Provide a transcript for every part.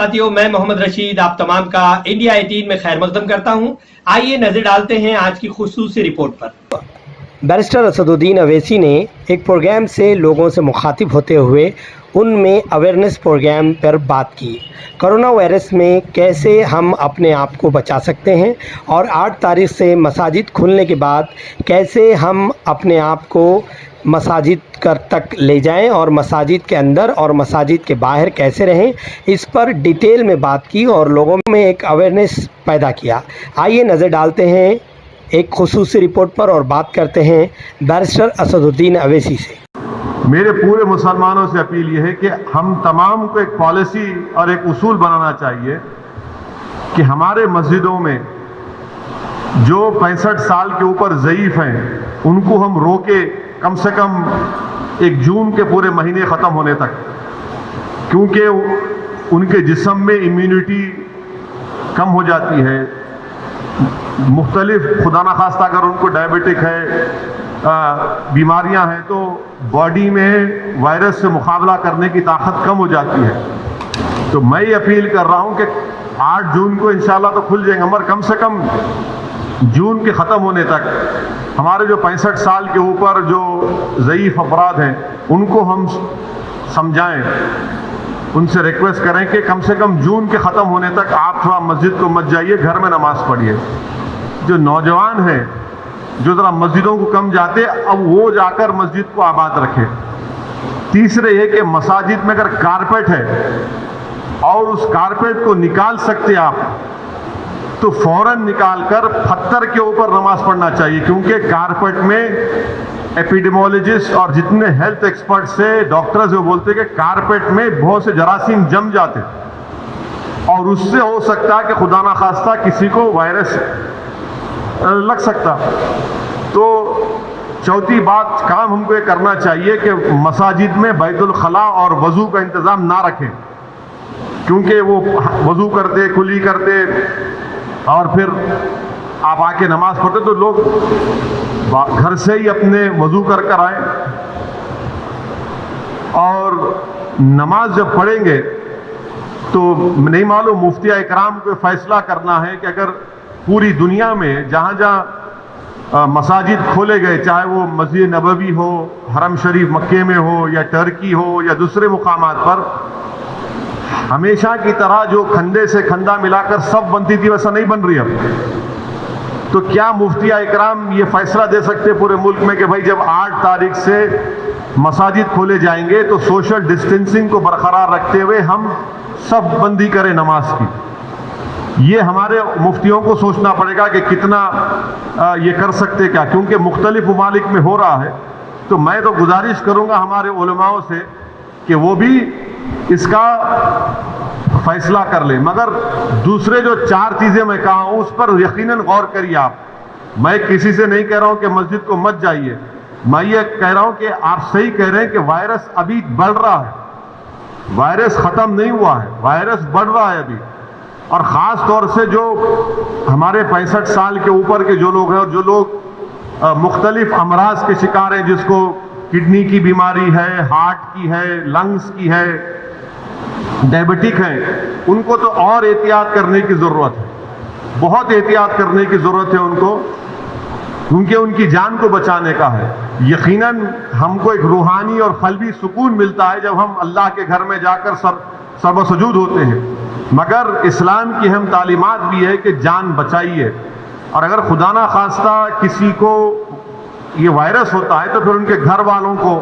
साथियों, मैं मोहम्मद रशीद आप तमाम का इंडिया 18 में खैर मकदम करता हूं। आइए नजर डालते हैं आज की खुसूसी रिपोर्ट पर। बैरिस्टर असदुद्दीन अवैसी ने एक प्रोग्राम से लोगों से मुखातिब होते हुए उनमें अवेयरनेस प्रोग्राम पर बात की। कोरोना वायरस में कैसे हम अपने आप को बचा सकते हैं और 8 तारीख से मसाजिद खुलने के बाद कैसे हम अपने आप को मसाजिद तक ले जाएं और मसाजिद के अंदर और मसाजिद के बाहर कैसे रहें, इस पर डिटेल में बात की और लोगों में एक अवेयरनेस पैदा किया। आइए नज़र डालते हैं एक खुसूसी रिपोर्ट पर और बात करते हैं बैरिस्टर असदुद्दीन अवैसी से। मेरे पूरे मुसलमानों से अपील यह है कि हम तमाम को एक पॉलिसी और एक उसूल बनाना चाहिए कि हमारे मस्जिदों में जो 65 साल के ऊपर ज़ईफ़ हैं उनको हम रोके कम से कम 1 जून के पूरे महीने ख़त्म होने तक, क्योंकि उनके जिस्म में इम्यूनिटी कम हो जाती है। मुख्तलिफ खुदा न खास्ता अगर उनको डायबिटिक है, बीमारियां हैं, तो बॉडी में वायरस से मुकाबला करने की ताकत कम हो जाती है। तो मैं ये अपील कर रहा हूं कि 8 जून को इंशाल्लाह तो खुल जाएंगे, मगर कम से कम जून के ख़त्म होने तक हमारे जो 65 साल के ऊपर जो ज़ईफ़ अफराद हैं उनको हम समझाएं, उनसे रिक्वेस्ट करें कि कम से कम जून के ख़त्म होने तक आप थोड़ा मस्जिद को मत जाइए, घर में नमाज़ पढ़िए। जो नौजवान हैं जो ज़रा मस्जिदों को कम जाते, अब वो जाकर मस्जिद को आबाद रखें। तीसरे ये कि मसाजिद में अगर कारपेट है और उस कारपेट को निकाल सकते आप तो फौरन निकालकर पत्थर के ऊपर नमाज पढ़ना चाहिए, क्योंकि कारपेट में एपिडेमोलॉजिस्ट और जितने हेल्थ एक्सपर्ट से डॉक्टर्स वो बोलते हैं कि कारपेट में बहुत से जरासीम जम जाते और उससे हो सकता है कि खुदा ना खास्ता किसी को वायरस लग सकता। तो चौथी बात काम हमको ये करना चाहिए कि मसाजिद में बैतुल खला और वज़ू का इंतज़ाम ना रखें, क्योंकि वो वज़ू करते, कुली करते और फिर आप आके नमाज पढ़ते, तो लोग घर से ही अपने वज़ू कर कर आए और नमाज जब पढ़ेंगे तो नहीं मालूम मुफ्तिया इकराम को फैसला करना है कि अगर पूरी दुनिया में जहाँ जहाँ मसाजिद खोले गए, चाहे वो मस्जिद नबवी हो, हरम शरीफ मक्के में हो या टर्की हो या दूसरे मुकामात पर, हमेशा की तरह जो खंडे से खंडा मिलाकर सब बनती थी वैसा नहीं बन रही अब। तो क्या मुफ्तिया इकराम ये फैसला दे सकते पूरे मुल्क में कि भाई जब 8 तारीख से मसाजिद खोले जाएंगे तो सोशल डिस्टेंसिंग को बरकरार रखते हुए हम सब बंदी करें नमाज की? ये हमारे मुफ्तियों को सोचना पड़ेगा कि कितना ये कर सकते क्या, क्योंकि मुख्तलिफ ममालिक में हो रहा है। तो मैं तो गुजारिश करूँगा हमारे उलमाओं से कि वो भी इसका फैसला कर ले, मगर दूसरे जो 4 चीज़ें मैं कहा हूँ उस पर यकीनन गौर करिए आप। मैं किसी से नहीं कह रहा हूँ कि मस्जिद को मत जाइए, मैं ये कह रहा हूँ कि आप सही कह रहे हैं कि वायरस अभी बढ़ रहा है, वायरस ख़त्म नहीं हुआ है, वायरस बढ़ रहा है अभी। और ख़ास तौर से जो हमारे 65 साल के ऊपर के जो लोग हैं और जो लोग मुख्तलिफ अमराज के शिकार हैं, जिसको किडनी की बीमारी है, हार्ट की है, लंग्स की है, डायबिटिक हैं, उनको तो और एहतियात करने की ज़रूरत है, बहुत एहतियात करने की ज़रूरत है उनको, क्योंकि उनकी जान को बचाने का है। यकीनन हमको एक रूहानी और क़ल्बी सुकून मिलता है जब हम अल्लाह के घर में जाकर सर्वसजूद होते हैं, मगर इस्लाम की हम तालीमात भी है कि जान बचाइए। और अगर खुदा ना खास्ता किसी को ये वायरस होता है तो फिर उनके घर वालों को,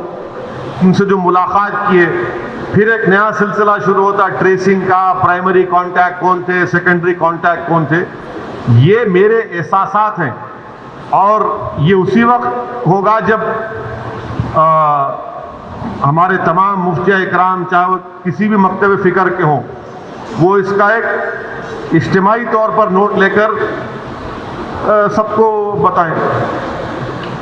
उनसे जो मुलाकात किए, फिर एक नया सिलसिला शुरू होता है ट्रेसिंग का, प्राइमरी कांटेक्ट कौन थे, सेकेंडरी कांटेक्ट कौन थे। ये मेरे एहसासात हैं और ये उसी वक्त होगा जब हमारे तमाम मुफ्तिया इकराम, चाहे वो किसी भी मकतब फ़िक्र के हों, वो इसका एक इज्तिमाई तौर पर नोट लेकर सबको बताएं।